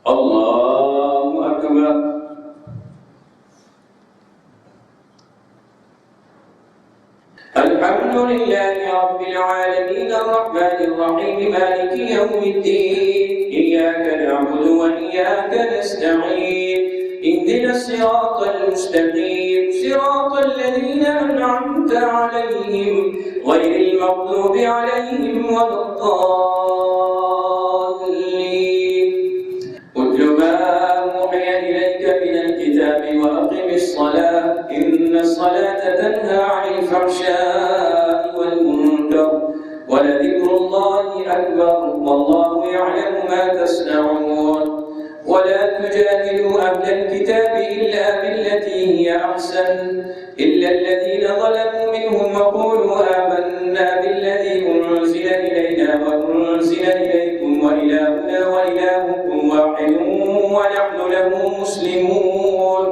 الله أكبر. الحمد لله رب العالمين الرحمن الرحيم مالك يوم الدين إياك نعبد وإياك نستعين اهدنا الصراط المستقيم صراط الذين أنعمت عليهم غير المغضوب عليهم ولا الضالين. اتل ما أوحي إليك من الكتاب وأقم الصلاة إن الصلاة تنهى عن الفحشاء والمنكر ولذكر الله أكبر والله يعلم ما تصنعون. ولا تجادلوا أهل الكتاب إلا بالتي هي أحسن إلا الذين ظلموا منهم وقولوا آمنا بالذي أنزل إلينا وأنزل إليكم وإلهنا وإلهكم واحد ونحن له مسلمون.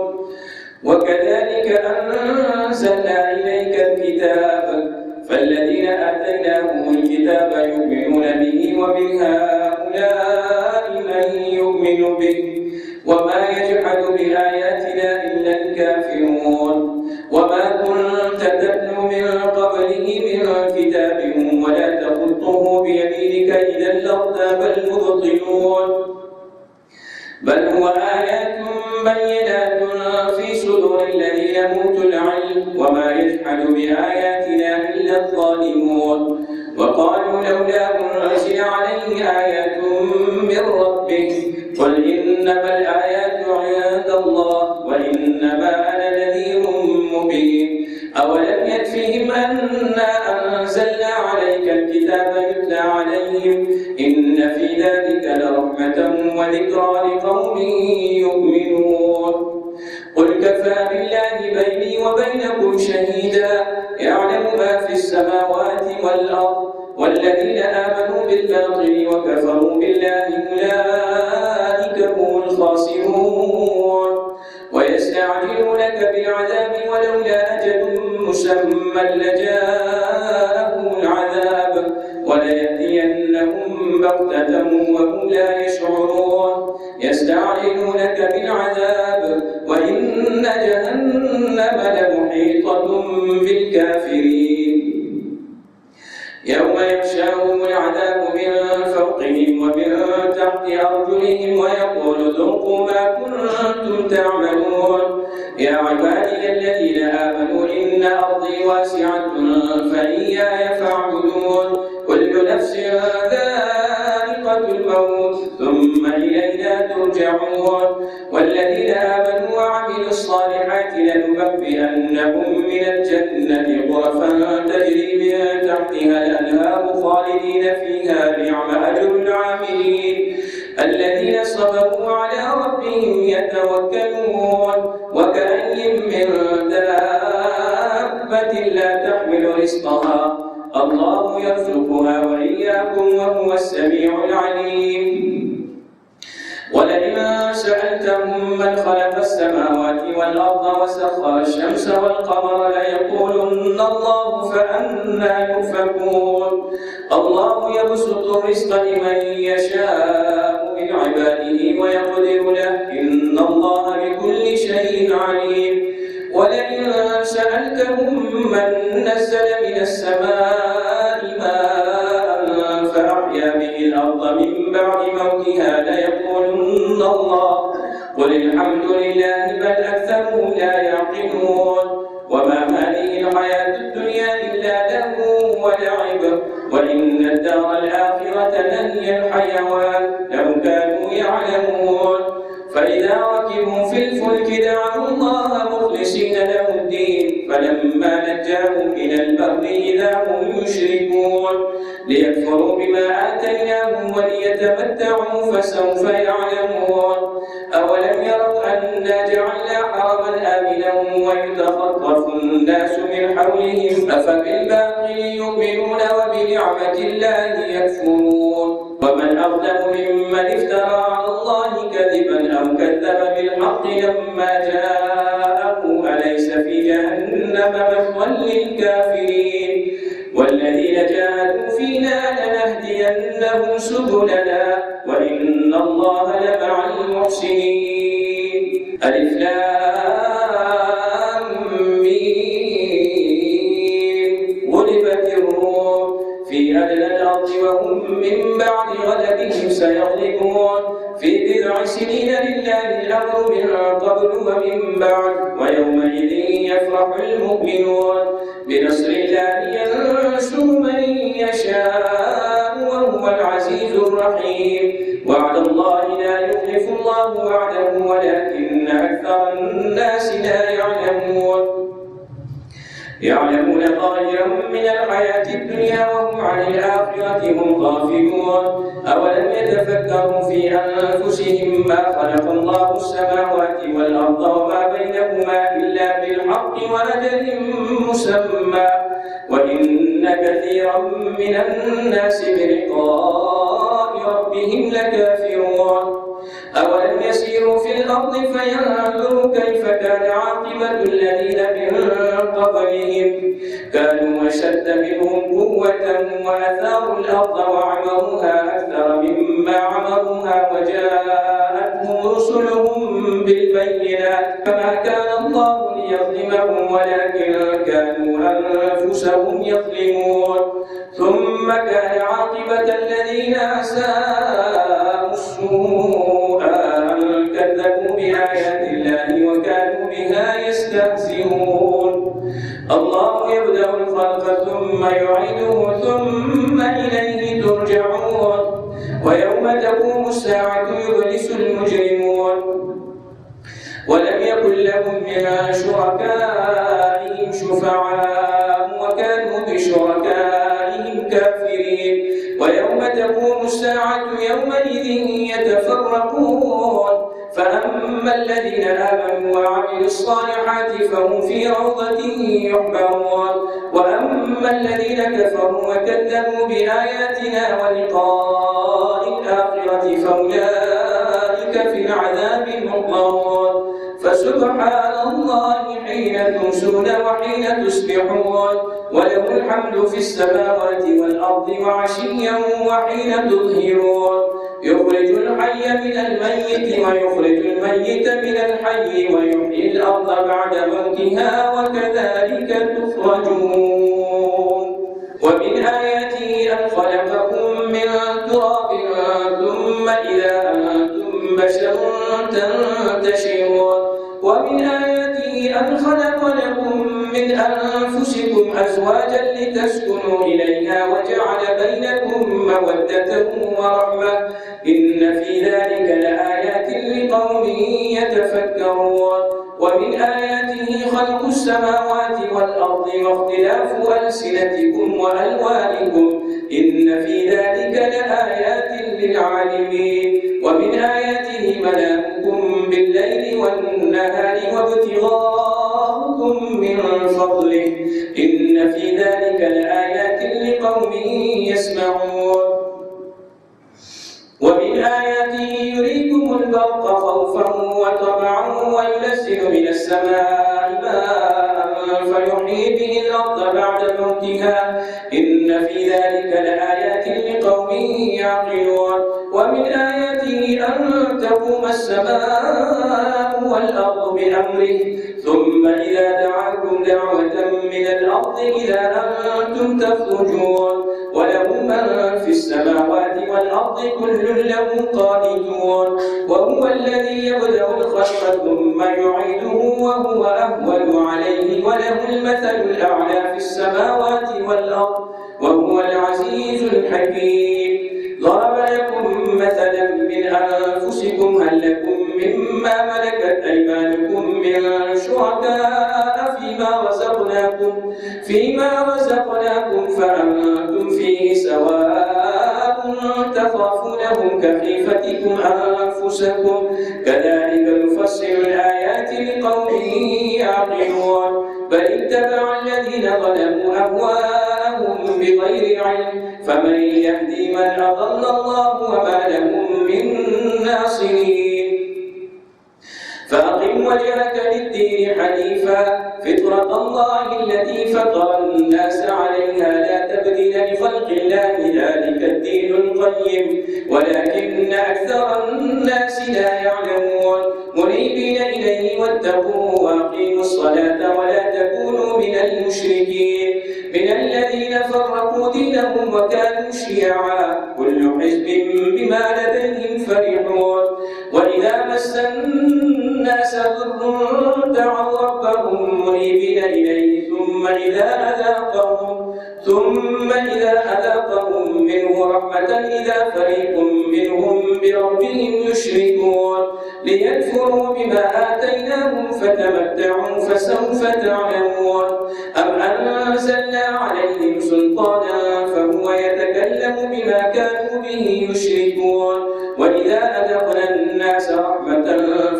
وكذلك أنزلنا إليك الكتاب فالذين آتيناهم الكتاب يؤمنون به ومن هؤلاء من يؤمن به وما يجحد بآياتنا إلا الكافرون. وما كنت تتلو من قبله من كتاب ولا تخطه بيمينك إذا لارتاب المبطلون. بل هو آيات بينات في صدور الذين أوتوا العلم وما يجحد بآياتنا إلا الظالمون. وقالوا لولا أنزل عليه آيات من ربه قل إنما الآيات عند الله وإنما أنا نذير مبين. أولم يكفهم أنا أنزلنا عليك الكتاب يتلى عليهم إن في ذلك لرحمة وذكرى لقوم يؤمنون. قل كفى بالله بيني وبينكم شهيدا يعلم ما في السماوات والأرض والذين آمنوا بالباطل وكفروا بالله أولئك هم الخاسرون. ويستعجلونك بالعذاب ولولا أجل مسمى لجاءهم العذاب وليأتينهم بغتة وهم لا يشعرون. يستعجلونك بالعذاب وإن جهنم لمحيطة بالكافرين. يوم يغشاهم العذاب من فوقهم ومن تحت أرجلهم ويقول ذوقوا ما كنتم تعملون. يا عبادي الذين آمنوا إن أرضي واسعة فإياي فاعبدون. كل نفس ذائقة الموت ثم إلينا ترجعون. والذين آمنوا وعملوا الصالحات لنبوئنهم من الجنة غرفا تجري من تحتها الأنهار خالدين فيها نعم أجر العاملين الذين صبروا على ربهم يتوكلون. وكأي من دابة لا تحمل رزقها الله يرزقها وإياكم وهو السميع العليم. ولئن سألتهم من خلق السماوات والأرض وسخر الشمس والقمر ليقولن الله فأنى يؤفكون. الله يبسط الرزق لمن يشاء من عباده ويقدر له إن الله بكل شيء عليم. ولئن سألتهم من نزل من السماء ماء فأحيا به الأرض من بعد موتها ليقولن الله قل الحمد لله بل أكثرهم لا يعقلون. وما هذه الحياة الدنيا إلا لهو ولعب وإن الدار الآخرة لهي الحيوان لو كانوا يعلمون. فإذا ركبوا في الفلك دعوا الله مخلصين له الدين فلما نجاهم إلى البر إذا هم يشركون. ليكفروا بما آتيناهم وليتمتعوا فسوف يعلمون. أولم يروا أنا جعلنا حرما آمنا ويتخطف الناس من حولهم أفبالباطل يؤمنون وبنعمة الله يكفرون. ومن أظلم ممن افترى على الله كذبا أو كذب بالحق لما جاءه أليس في جهنم مثوى للكافرين. والذين جاهدوا فينا لنهدينهم سبلنا وإن الله لمع المحسنين. ألف لام ميم. غلبت الروم في أدنى الأرض وهم من بعد غلبهم سيغلبون في بضع سنين لله الأمر من قبل ومن بعد ويومئذ يفرح المؤمنون بنصر الله ينصر من يشاء وهو العزيز الرحيم. وعد الله لا يخلف الله وعده ولكن أكثر الناس لا يعلمون ظاهرا من الحياة الدنيا وهم عن الآخرة هم غافلون. أولم يتفكروا في أنفسهم ما خلق الله السماوات والأرض وما بينهما إلا بالحق وأجل مسمى وإن كثيرا من الناس بلقاء ربهم لكافرون. أولم يسيروا في الأرض فينظروا كيف كان عاقبة الذين من قبلهم كانوا أشد منهم قوة وأثاروا الأرض وعمروها أكثر مما عمروها وجاءتهم رسلهم بالبينات فما كان الله ليظلمهم ولكن كانوا أنفسهم يظلمون. ثم كان عاقبة الذين أساءوا السوء أن كذبوا بآيات الله وكانوا بها يستهزئون. الله يبدأ الخلق ثم يعيده ثم إليه ترجعون. ويوم تقوم الساعة يبلس المجرمون ولم يكن لهم من شركائهم شفعاء وكانوا بشركائهم كافرين. ويوم تقوم الساعة يومئذ يتفرقون فأما الذين آمنوا وعملوا الصالحات فهم في روضة يحبرون وأما الذين كفروا وكذبوا بآياتنا ولقاء الآخرة فأولئك في العذاب محضرون. فسبحان الله حين تمسون وحين تصبحون وله الحمد في السماوات والأرض وعشيا وحين تظهرون. يخرج الحي من الميت ويخرج الميت من الحي ويحيي الأرض بعد موتها وكذلك تخرجون. ومن آياته أن خلقكم من تراب ثم إذا أنتم بشر تنتشرون. ومن آياته أن خلق لكم من أنفسكم أزواجا لتسكنوا إليها وجعل بينكم مودة ورحمة إن في ذلك لآيات لقوم يتفكرون. ومن آياته خلق السماوات والأرض واختلاف ألسنتكم وألوانكم إن في ذلك لآيات للعالمين. ومن آياته منامكم بالليل والنهار وابتغاؤكم من فضله إن في ذلك لآيات لقوم يسمعون. ومن آياته يريكم البرق خوفا وطمعا وينزل من السماء ماء فيحيي به الأرض بعد موتها إن في ذلك لآيات لقوم يعقلون. ومن آياته أن تقوم السماء والأرض بأمره ثم إذا دعاكم دعوة من الأرض إذا أنتم تخرجون. وله من في السماوات والأرض كل له قانتون. وهو الذي يبدأ الخلق ثم يعيده وهو أهون عليه وله المثل الأعلى في السماوات والأرض وهو العزيز الحكيم. ضرب لكم مثلا من أنفسكم هل لكم مما ملكت أيمانكم من شركاء فيما رزقناكم فأنتم فيه سواء تخافونهم كخيفتكم أنفسكم كذلك نفصل الآيات لقوم يعقلون. بل اتبع الذين ظلموا أهواءهم بغير علم فمن يهدي من أضل الله وما لهم من ناصرين. فأقم وجهك للدين حنيفا فطرة الله التي فطر الناس عليها لا تبديل لخلق الله ذلك الدين القيم ولكن أكثر الناس لا يعلمون. منيبين إليه واتقوه وأقيموا الصلاة ولا تكونوا من المشركين من الذين فرقوا دينهم وكانوا شيعا كل حزب بما لديهم فرحون وإذا مس الناس ضر دعوا ربهم منيبين إليه ثم إذا أذاقهم منه رحمة إذا فريق منهم بربهم يشركون ليكفروا بما آتيناهم فتمتعوا فسوف تعلمون أم أنزلنا عليهم سلطانا فهو يتكلم بما كانوا به يشركون وإذا أذقنا الناس رحمة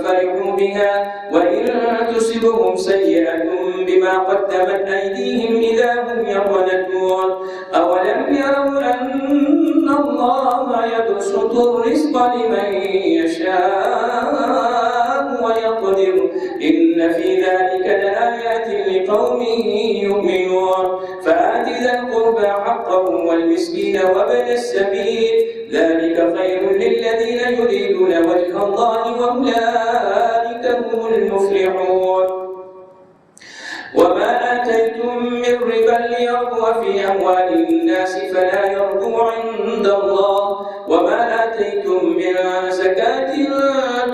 فرحوا بها وإن تصبهم سيئة بما قدمت أيديهم إذا هم يقنطون أولم يروا أن الله يبسط الرزق لمن يشاء ويقدر إن في ذلك لآيات لقوم يؤمنون فآت ذا القربى حقه والمسكين وابن السبيل ذلك خير للذين يريدون وجه الله وأولئك هم المفلحون وما آتيتم من ربا ليربو في أموال الناس فلا يربو عند الله وما آتيتم من زكاة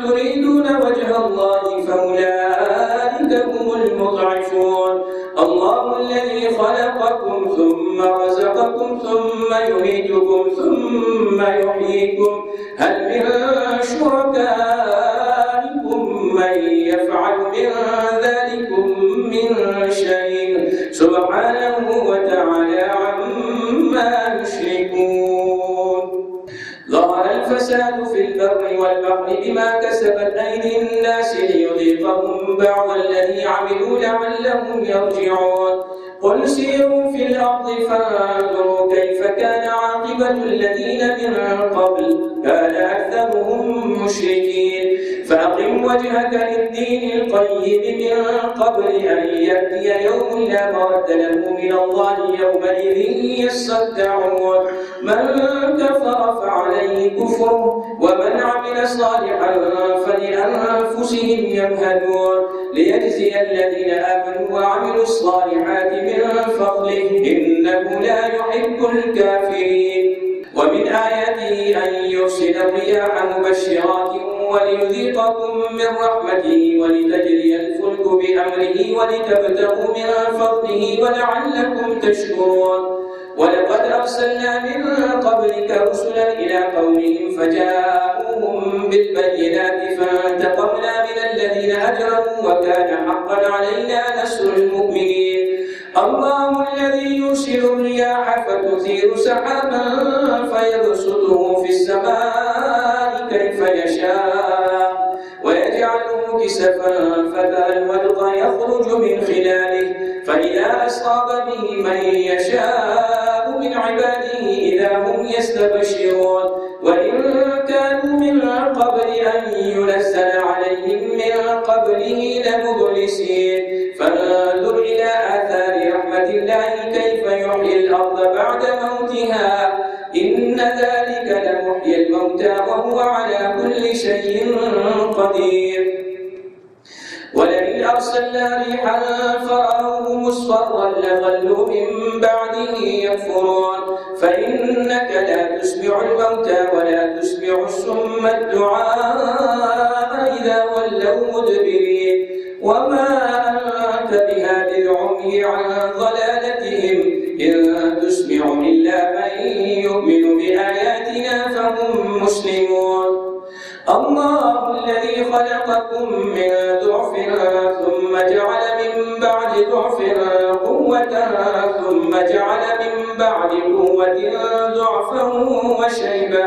تريدون وجه الله فأولئك هم المضعفون الله الذي خلقكم ثم رزقكم ثم يميتكم ثم يحييكم هل من شركائكم من يفعل من ذلكم من شيء سبحانه وتعالى عما يشركون ظهر الفساد في البر والبحر بما كسبت أيدي الناس ليذيقهم بعض الذي عملوا لعلهم يرجعون قل سيروا في الأرض فانظروا كيف كان عاقبة الذين من قبل كان أكثرهم مشركين فأقم وجهك للدين القيم من قبل أن يأتي يوم لا مرد له من الله يومئذ يصدعون من كفر فعليه كفره ومن عمل صالحا فلأنفسهم يمهدون ليجزي الذين آمنوا وعملوا الصالحات من فضله إنه لا يحب الكافرين ومن آياته أن يرسل الرياح مبشرات وليذيقكم من رحمته ولتجري الفلك بأمره ولتبتغوا من فضله ولعلكم تشكرون ولقد أرسلنا من قبلك رسلا إلى قومهم فجاءوهم بالبينات فانتقمنا من الذين أجرموا وكان حقا علينا نصر المؤمنين الله الذي يرسل الرياح فتثير سحابا فيبسطه في السماء كيف يشاء ويجعله كسفا فترى الودق يخرج من خلاله فإذا أصاب به من يشاء من عباده إذا هم يستبشرون وإن كانوا من قبل أن ينزل عليهم من قبله لمبلسين فانظر إلى آثار رحمة الله كيف يحيي الأرض بعد موتها إن ذلك لمحيي الموتى وهو على كل شيء قدير ولئن أرسلنا ريحا فرأوه مصفرا لظلوا من بعده يكفرون فإنك لا تسمع الموتى ولا تسمع الصم الدعاء إذا ولوا مدبرين وما أنت بهاد العمي عن ضلالتهم إن تسمع إلا من يؤمن بآياتنا فهم مسلمون الله الذي خلقكم من ضعف ثم جعل من بعد ضعف قوة ثم جعل من بعد قوة ضعفا وشيبة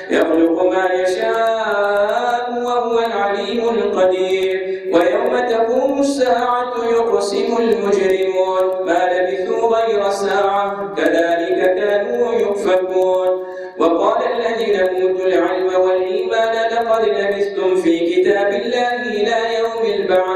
يخلق ما يشاء وهو العليم القدير ويوم تقوم الساعة يقسم المجرمون ما لبثوا غير ساعة كذلك كانوا يؤفكون وقال الذين أوتوا العلم والإيمان لقد لبثتم في كتاب الله إلى يوم البعث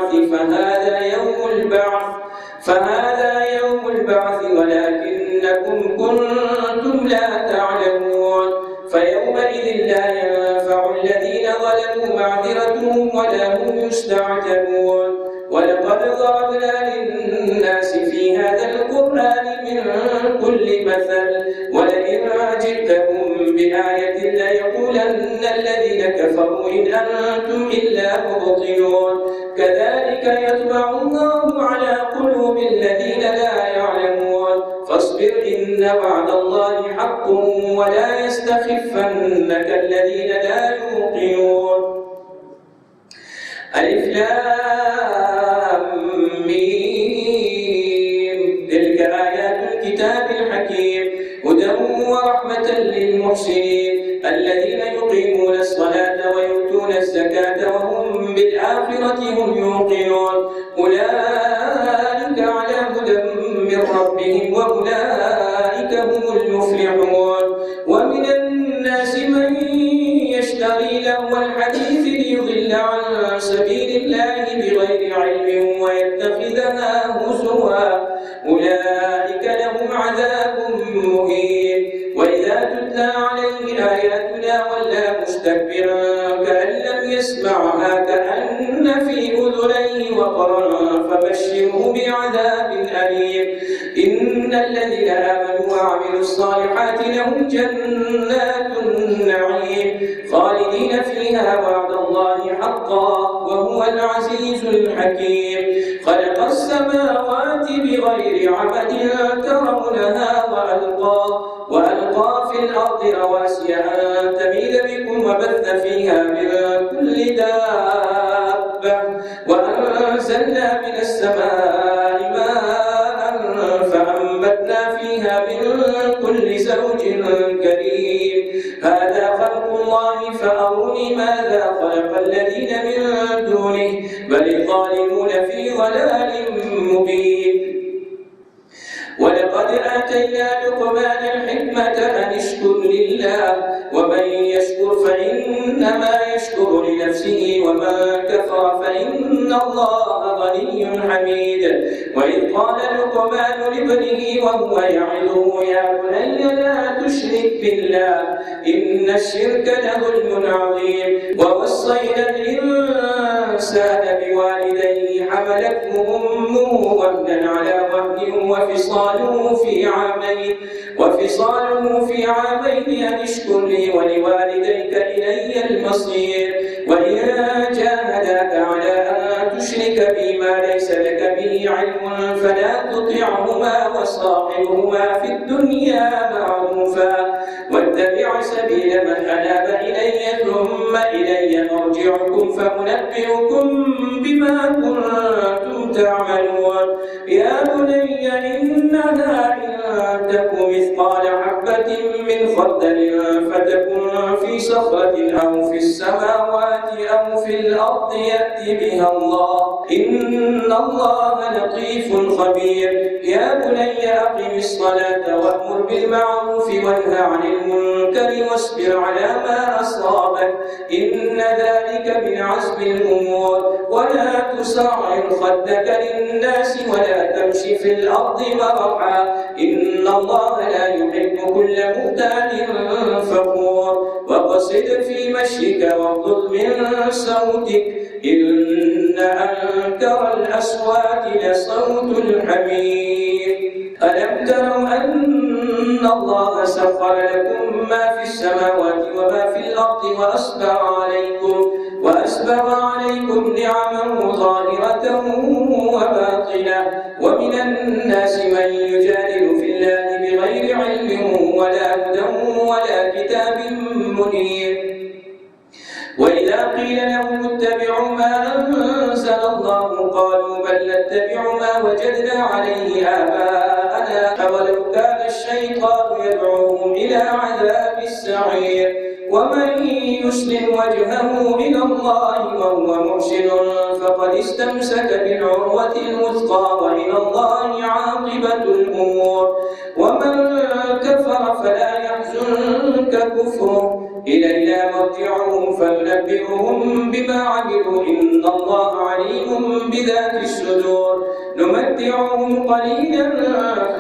فهذا يوم البعث ولكنكم كنتم لا تعلمون فيومئذ لا ينفع الذين ظلموا معذرتهم ولا هم يستعتبون. ولقد ضربنا للناس في هذا القرآن من كل مثل ولئن جئتهم بآية ليقولن الذين كفروا إن أنتم إلا مبطلون. كذلك يطبع الله على قلوب الذين لا يعلمون. فاصبر إن وعد الله حق ولا يستخفنك الذين لا يوقنون. ألف لام ميم تلك آيات الكتاب الحكيم هدى ورحمة للمحسنين الذين يقيمون الصلاة ويؤتون الزكاة وهم بالآخرة هم يوقنون. أولئك على هدى من ربهم وأولئك هم المفلحون. ومن الناس من يشتري لهو الحديث ليضل عن سبيل الله بغير علم ويتخذها هزوا أولئك لهم عذاب مهين. وإذا تتلى عليه آياتنا ولى مستكبرا كأن لم يسمعها كأن في أذنيه وقرا فبشره بعذاب أليم. إن الذين آمنوا وعملوا الصالحات لهم جنات النعيم خالدين فيها وعد الله حقا وهو العزيز الحكيم. خلق السماوات بغير عمد ترونها وألقى في الأرض رواسي أن تميد بكم وبث فيها من كل دابة وأنزلنا من السماء ماء فأنبتنا فيها من كل زوج كريم. هذا خلق الله فأروني ماذا خلق الذين من دونه بل الظالمون في ضلال مبين. ولقد آتينا لقمان الحكمة أن اشكر لله ومن يشكر فإنما يشكر لنفسه ومن كفر فإن الله غني حميد. وإذ قال لقمان لابنه وهو يعظه يا بني لا تشرك بالله إن الشرك لظلم عظيم. ووصينا الإنسان بوالديه حملته أمه وهنا على وهن وفصاله في عامين أن اشكر لي ولوالديك إلي المصير. وإن جاهداك على أن تشرك بي ما ليس لك به علم فلا تطعهما وصاحبهما في الدنيا معروفا واتبع سبيل من أناب إلي ثم إلي مرجعكم فأنبئكم بما كنتم تعملون. يا بني إنها إن تك مثقال حبة من خردل فتكن في صخرة أو في السماوات أو في الأرض يأتي بها الله إن الله لطيف خبير. يا بني أقم الصلاة وأمر بالمعروف وانه عن المنكر واصبر على ما أصابك إن ذلك من عزم الأمور. ولا تسعر خدك للناس ولا تمشي في الأرض مرحا إن الله لا يحب كل مختال فخور. وقصد في مشيك واغضض من صوتك إن أنكر الأصوات لصوت الحمير. ألم تروا أن الله سخر لكم ما في السماوات وما في الأرض وأسبغ عليكم نعمه ظاهرة وباطنة. ومن الناس من يجادل في الله بغير علم ولا هدى ولا كتاب منير. وإذا قيل لهم اتبعوا ما أنزل الله قالوا بل نتبع ما وجدنا عليه آباءنا أولو كان الشيطان يدعوهم إلى عذاب السعير. ومن يسلم وجهه إلى الله وهو محسن فقد استمسك بالعروة الوثقى وإلى الله عاقبة الأمور. ومن كفر فلا يحزنك كفره إلينا مرجعهم فننبئهم بما عملوا إن الله عليم بذات الصدور. نمتعهم قليلا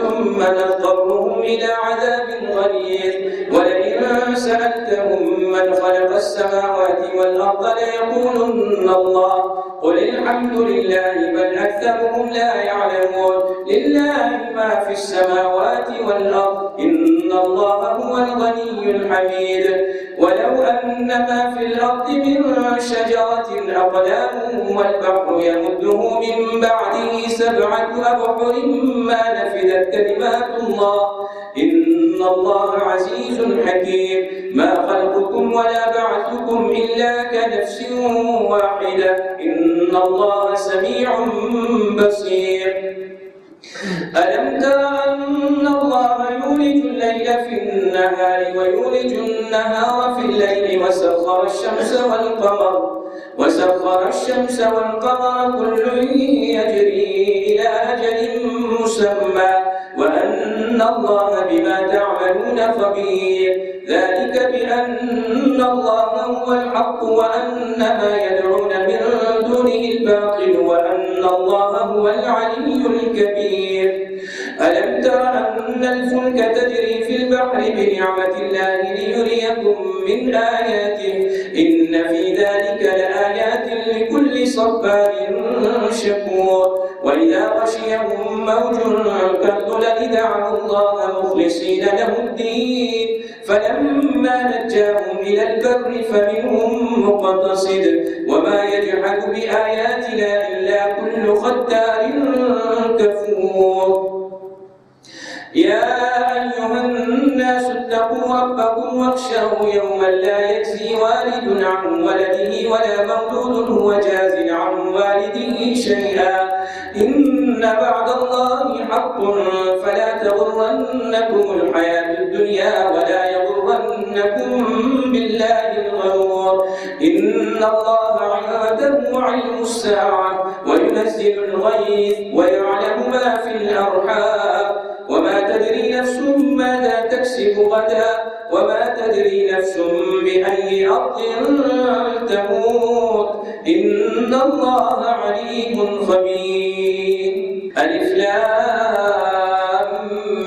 ثم نضطرهم إلى عذاب غليظ ولئن سألتهم من خلق السماوات والأرض ليقولن الله قل الحمد لله بل أكثرهم لا يعلمون لله ما في السماوات والأرض إن الله هو الغني الحميد ولو أن ما في الأرض من شجرة أقلام والبحر يمده من بعده 7 أبحر ما نفذت كلمات الله إن الله عزيز حكيم ما خلقكم ولا بعثكم إلا كنفس واحدة إن الله سميع بصير ألم تر أن الله يولج الليل في النهار ويولج النهار في الليل وسخر الشمس والقمر كل يجري إلى أجل مسمى وأن الله بما تعملون خبير ذلك بأن الله هو الحق وأن ما يدعون من دونه الباطل وأن الله هو العلي الكبير ألم تر أن الفلك تجري في البحر بنعمة الله ليريكم من آياته إن في ذلك لآيات لكل صبار شكور وإذا غشيهم موج كالظلل دعوا الله مخلصين له الدين فلما نجاهم إلى البر فمنهم مقتصد وما يجحد بآياتنا إلا كل ختار كفور يا أيها الناس اتقوا ربكم واخشوا يوما لا يجزي والد عن ولده ولا مولود هو جاز عن والده شيئا إن بعد الله حق فلا تغرنكم الحياة الدنيا ولا يغرنكم بالله الغرور إن الله عنده علم الساعة وينزل الغيث ويعلم ما في الأرحام وما تدري نفس ماذا تكسب غدا وما تدري نفس بأي أرض تموت إن الله عليم خبير ألف لام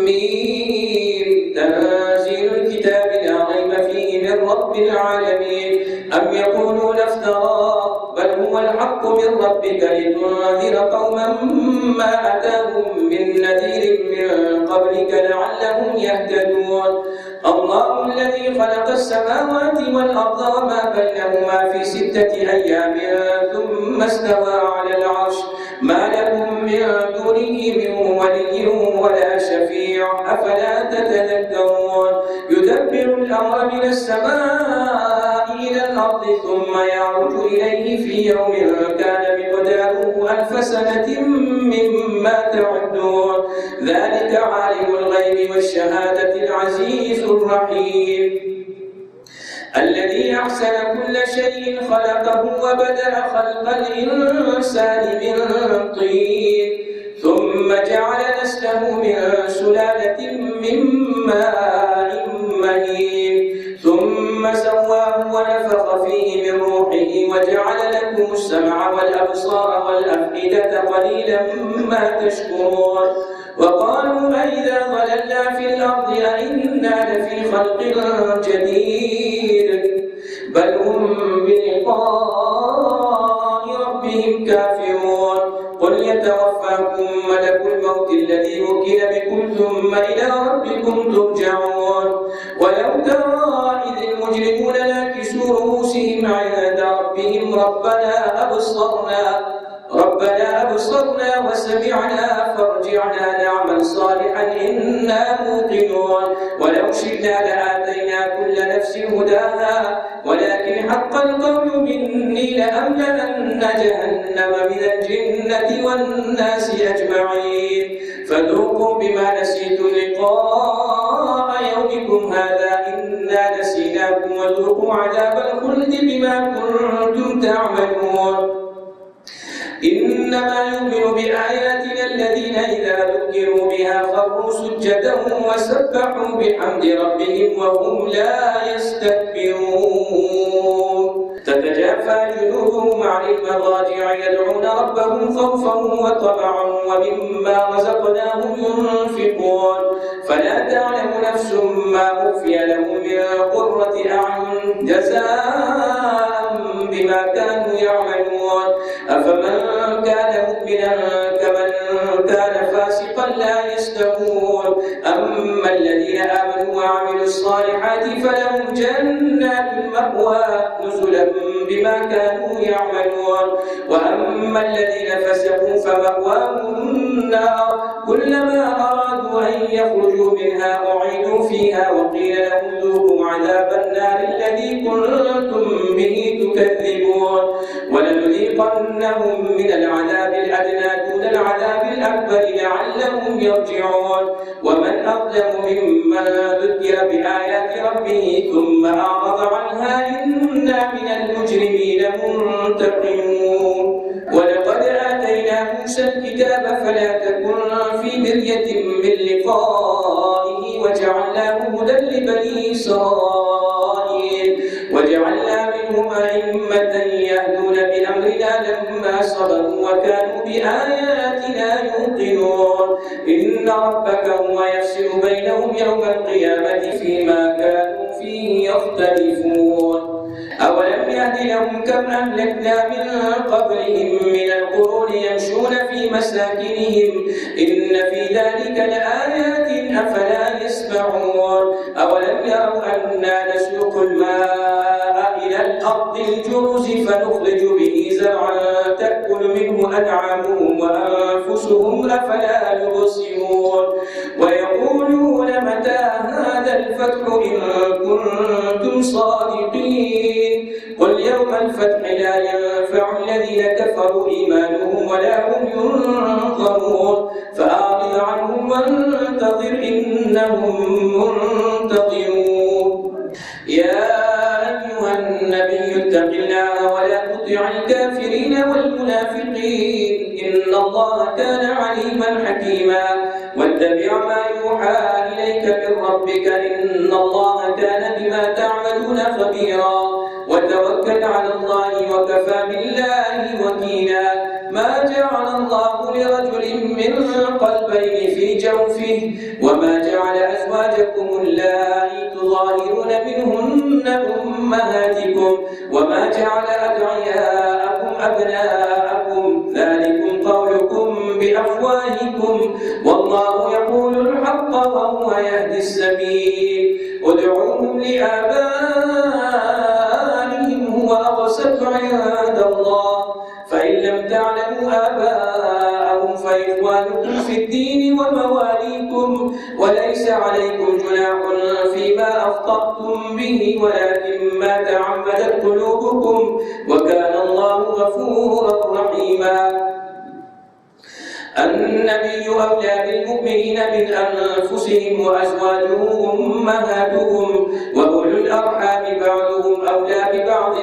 ميم تنزيل الكتاب لا ريب فيه من رب العالمين أم يقولون افتراه بل هو الحق من ربك لتنذر قوما ما أتاهم من نذير من قبلك لعلهم يهتدون الله الذي خلق السماوات والأرض وما بينهما في 6 أيام ثم استوى على العرش ما لكم من دونه من ولي ولا شفيع أفلا تتذكرون يدبر الأمر من السماء إلى الأرض ثم يعرج إليه في يوم كان مقداره 1000 سنة مما تعدون ذلك عالم الغيب والشهادة العزيز الرحيم الذي أحسن كل شيء خلقه وبدأ خلق الإنسان من طين ثم جعل نسله من سلالة من ماء مهين ثم سواه ونفخ فيه من روحه وجعل لكم السمع والأبصار والأفئدة قليلا ما تشكرون وقالوا أئذا ضللنا في الأرض أئنا لفي خلق جديد بل هم بلقاء ربهم كافرون قل يتوفاكم ملك الموت الذي وكل بكم ثم إلى ربكم ترجعون ولو ترى إذ المجرمون ناكسوا رؤوسهم عند ربهم ربنا أبصرنا وسمعنا فارجعنا نعمل صالحا إنا موقنون ولو شئنا لآتينا كل نفس هداها ولكن حق القول مني لأملأن جهنم من الجنة والناس أجمعين فذوقوا بما نسيتم لقاء يومكم هذا إنا نسيناكم وذوقوا عذاب الخلد بما كنتم تعملون إنما يؤمن بآياتنا الذين إذا ذكروا بها خروا سجدا وسبحوا بحمد ربهم وهم لا يستكبرون تتجافى جنوبهم عن المضاجع يدعون ربهم خوفا وطمعا ومما رزقناهم ينفقون فلا تعلم نفس ما أخفي لهم من قرة أعين جزاء بما كانوا يعملون أفمن كان مؤمنا كمن كان فاسقا لا يستوون أما الذين آمنوا وعملوا الصالحات فلهم جنات المأوى نزلا بما كانوا يعملون وأما الذين فسقوا فمأواهم النار كلما أرادوا أن يخرجوا منها أعيدوا فيها وقيل لهم ذوقوا عذاب النار الذي كنتم به تكذبون ولنذيقنهم من العذاب الأدنى دون العذاب الأكبر لعلهم يرجعون ومن أظلم ممن ذكر بآيات ربه ثم أعرض عنها إنا من المجرمين منتقمون ولقد آتينا موسى الكتاب فلا تكن في مرية من لقائه وجعلناه هدى لبني إسرائيل وجعلنا منهم أئمة يهدون بأمرنا لما صبروا وكانوا بآياتنا يوقنون إن ربك هو يفصل بينهم يوم القيامة فيما كانوا فيه يختلفون أولم يهد لهم كم أهلكنا من قبلهم من القرون يمشون في مساكنهم إن في ذلك لآيات أفلا يسمعون أولم يروا أنا نسوق الماء إلى الأرض الجرز فنخرج به زرعا تأكل منه أنعامهم وأنفسهم أفلا يبصرون ويقولون متى هذا الفتح إن كنتم صادقين قل يوم الفتح لا ينفع الذين كفروا إيمانهم ولا هم ينظرون فأعرض عنهم وانتظر إنهم منتظرون يا أيها النبي اتق الله ولا تطع الكافرين والمنافقين إن الله كان عليما حكيما واتبع ما يوحى إليك من ربك إن الله كان بما تعملون خبيرا وتوكل على الله وكفى بالله وكيلا ما جعل الله لرجل من قلبين في جوفه وما جعل أزواجكم اللائي تظاهرون منهن أمهاتكم وما جعل أدعياءكم أبناءكم ذلكم قولكم بأفواهكم والله يقول الحق وهو يهدي السبيل ادعوهم لآبائهم هو أقسط عند الله فإن لم تعلموا آباءهم فإخوانكم في الدين ومواليكم وليس عليكم جناح فيما أخطأتم به ولكن ما تعمدت قلوبكم وكان الله غفورا رحيما النبي أولى بالمؤمنين من أنفسهم وأزواجه أمهاتهم وأولو الأرحام بعضهم أولى ببعض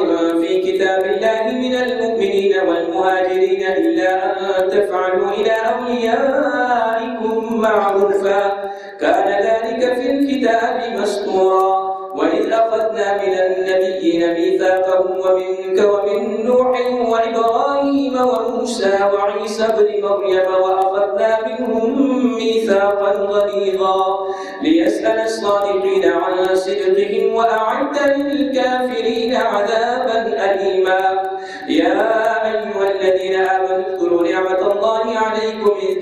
في كتاب الله من المؤمنين والمهاجرين إلا أن تفعلوا إلى أوليائكم معروفا كان ذلك في الكتاب مسطورا وإذ أخذنا من النبيين ميثاقهم ومنك ومن نوح وإبراهيم وموسى وعيسى ابن مريم وأخذنا منهم ميثاقا غليظا ليسأل الصادقين عن صدقهم وأعد للكافرين عذابا أليما يا أيها الذين آمنوا اذكروا نعمة الله عليكم إذ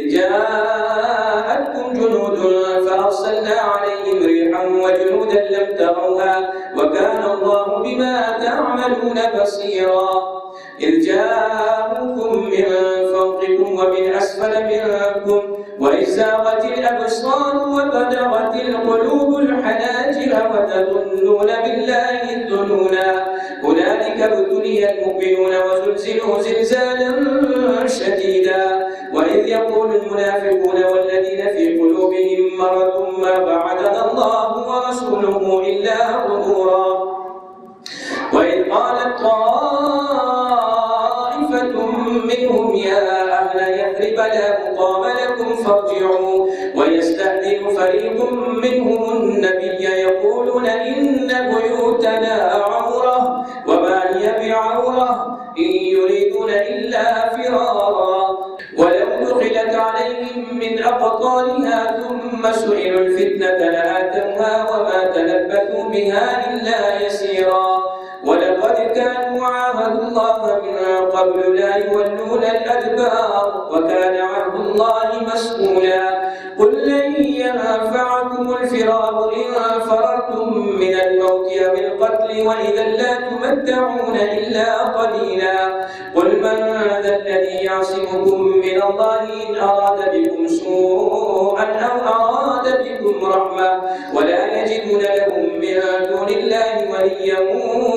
جاءتكم جنود فأرسلنا عليهم ريحا وجنودا لم تروها وكان الله بما تعملون بصيرا إذ جاءوكم من فوقكم ومن أسفل منكم وإذ زاغت الأبصار وبلغت القلوب الحناجر وتظنون بالله الظنونا هنالك ابتلي المؤمنون وزلزلوا زلزالا شديدا وإذ يقول المنافقون والذين في قلوبهم مرض ما بعدنا الله ورسوله إلا غرورا وإذ قالت طائفة منهم يا أهل يثرب لا مقام لكم فارجعوا ويستأذن فريق منهم النبي يقولون إن بيوتنا عورة وما هي بعورة إن يريدون إلا فرارا ولو دخلت عليهم من أقطارها ثم سئلوا الفتنة لآتوها وما تلبثوا بها إلا يسيرا ولقد كانوا عاهدوا الله من قبل لا يولون الأدبار وكان عهد الله مسؤولا قل لن ينفعكم الفرار إن فررتم من الموت أو القتل وإذا لا تمتعون إلا قليلا قل من ذا الذي يعصمكم من الله إن أراد بكم سوءا أو أراد بكم رحمة ولا يجدون لهم من دون الله وليا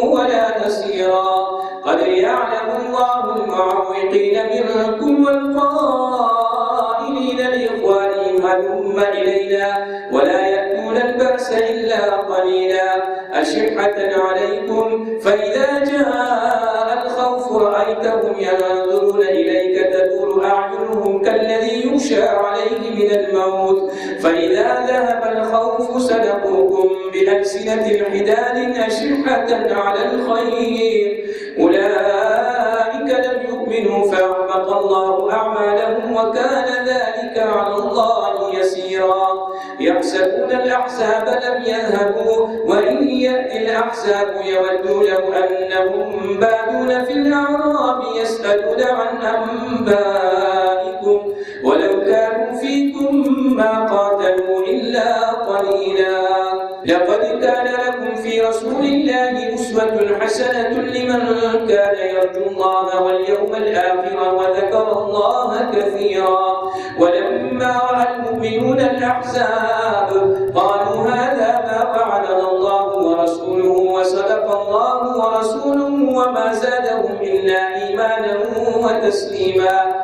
ولا نصيرا قد يعلم الله المعوقين منكم والقائلين لإخوانهم هلم إلينا ولا يأتون البأس إلا قليلا أشحة عليكم فإذا جاء الخوف رأيتهم ينظرون إليك تدور أعينهم كالذي يغشى عليه من الموت فإذا ذهب الخوف سلقوكم بألسنة حداد أشحة على الخير أولئك لم يؤمنوا فأحبط الله أعمالهم وكان ذلك على الله يسيرا يحسبون الأحزاب لم يذهبوا وإن يأتي الأحزاب يودوا لو أنهم بادون في الأعراب يسألون عن أنبائكم ولو كانوا فيكم ما قاتلوا إلا قليلا لقد كان لكم في رسول الله أسوة حسنة لمن كان يرجو الله واليوم الآخر وذكر الله كثيرا ولما رأى المؤمنون الأحزاب قالوا هذا ما وعدنا الله ورسوله وصدق الله ورسوله وما زادهم إلا إيمانا وتسليما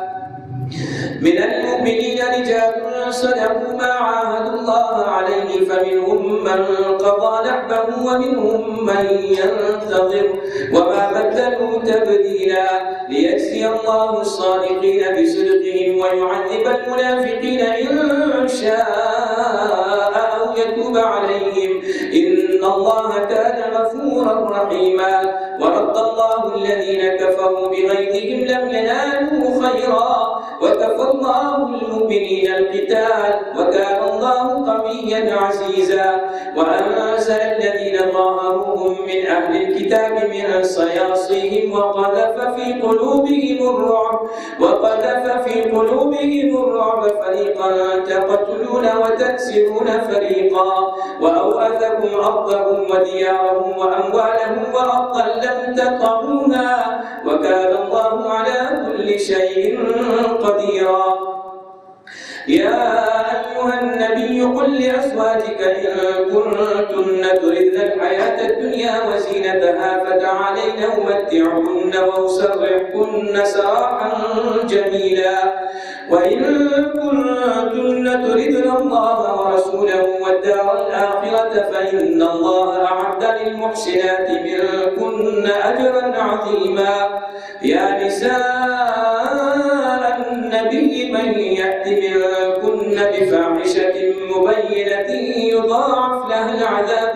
من المؤمنين رجال صدقوا ما عاهدوا الله عليه فمنهم من قضى نحبه ومنهم من ينتظر وما بدلوا تبديلا ليجزي الله الصادقين بصدقهم ويعذب المنافقين إن شاء أو يتوب عليهم إن الله كان غفورا رحيما ورد الله الذين كفروا بغيظهم لم ينالوا خيرا وكفى الله المؤمنين القتال وكان الله قويا عزيزا وأنزل الذين ظاهروهم من أهل الكتاب من صياصيهم وقذف في قلوبهم الرعب فريقا تقتلون وتأسرون فريقا وأورثكم أرضهم وديارهم وأموالهم وأرضا لم تطئوها وكان الله على كل شيء قديرا يا أيها النبي قل لأزواجك إن كنتن تردن الحياة الدنيا وزينتها فتعالين أمتعكن وأسرحكن سراحا جميلا وإن كنتن تردن الله ورسوله والدار الآخرة فإن الله أعد للمحسنات منكن أجرا عظيما يا نساء النبي من يأت منكن بفاحشة مبينة يضاعف لها العذاب